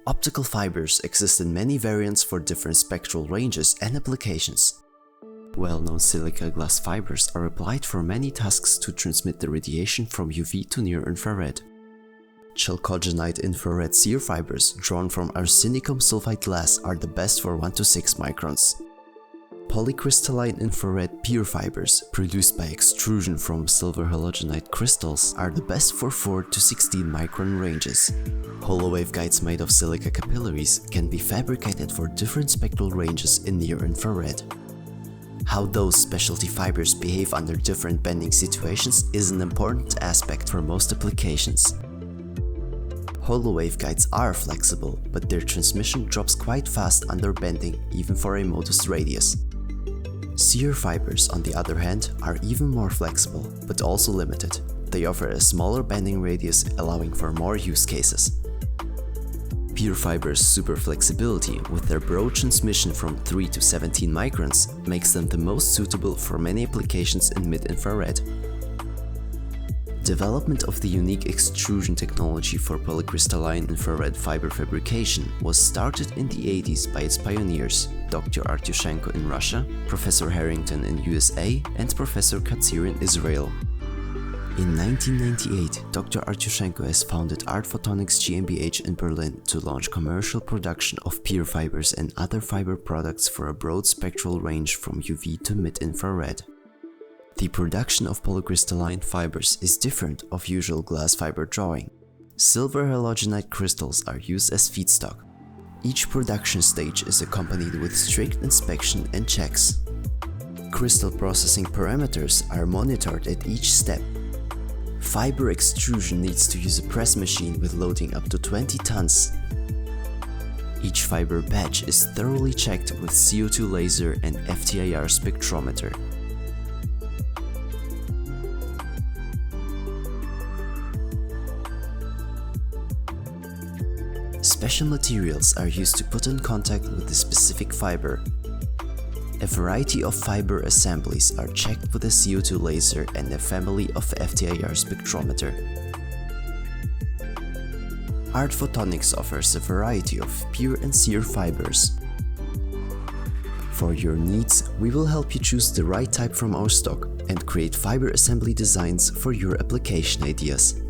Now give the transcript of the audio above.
Optical fibers exist in many variants for different spectral ranges and applications. Well-known silica glass fibers are applied for many tasks to transmit the radiation from UV to near-infrared. Chalcogenide infrared sear fibers drawn from arsenicum sulfide glass are the best for 1 to 6 microns. Polycrystalline infrared PIR fibers, produced by extrusion from silver halogenide crystals, are the best for 4 to 16 micron ranges. Hollow waveguides made of silica capillaries can be fabricated for different spectral ranges in near-infrared. How those specialty fibers behave under different bending situations is an important aspect for most applications. Hollow waveguides are flexible, but their transmission drops quite fast under bending, even for a modest radius. Sear fibers, on the other hand, are even more flexible, but also limited. They offer a smaller bending radius, allowing for more use cases. PIR fibers' super flexibility, with their broad transmission from 3 to 17 microns, makes them the most suitable for many applications in mid-infrared. Development of the unique extrusion technology for polycrystalline infrared fiber fabrication was started in the 80s by its pioneers, Dr. Artyushenko in Russia, Professor Harrington in USA, and Professor Katsir in Israel. In 1998, Dr. Artyushenko has founded Art Photonics GmbH in Berlin to launch commercial production of PIR fibers and other fiber products for a broad spectral range from UV to mid-infrared. The production of polycrystalline fibers is different of usual glass fiber drawing. Silver halogenide crystals are used as feedstock. Each production stage is accompanied with strict inspection and checks. Crystal processing parameters are monitored at each step. Fiber extrusion needs to use a press machine with loading up to 20 tons. Each fiber batch is thoroughly checked with CO2 laser and FTIR spectrometer. Special materials are used to put in contact with the specific fiber. A variety of fiber assemblies are checked with a CO2 laser and a family of FTIR spectrometer. Art Photonics offers a variety of PIR and sear fibers. For your needs, we will help you choose the right type from our stock and create fiber assembly designs for your application ideas.